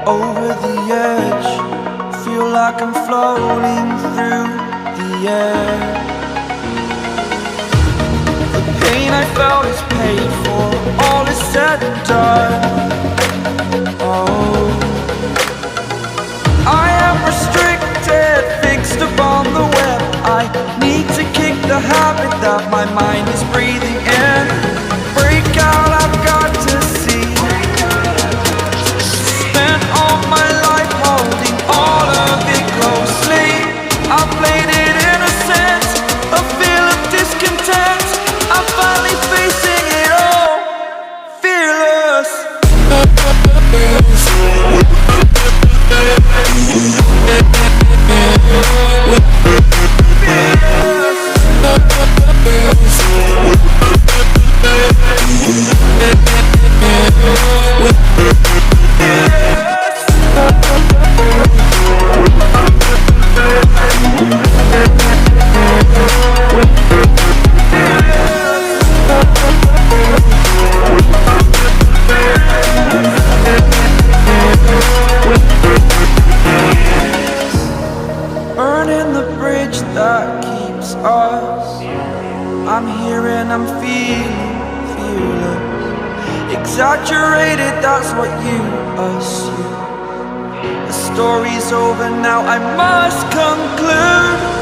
Over the edge, feel like I'm floating through the air. The pain I felt is paid for, all is said and done. Oh, I am restricted, fixed upon the web. I need to kick the habit that my mind is breathing in. Break out, I've got to see. Spent all my life holding all of it closely. I played it innocent, a feel of discontent. I'm finally facing it all, fearless. Burning the bridge that keeps us. I'm here and I'm feeling fearless. Exaggerated, that's what you assume. The story's over now, I must conclude.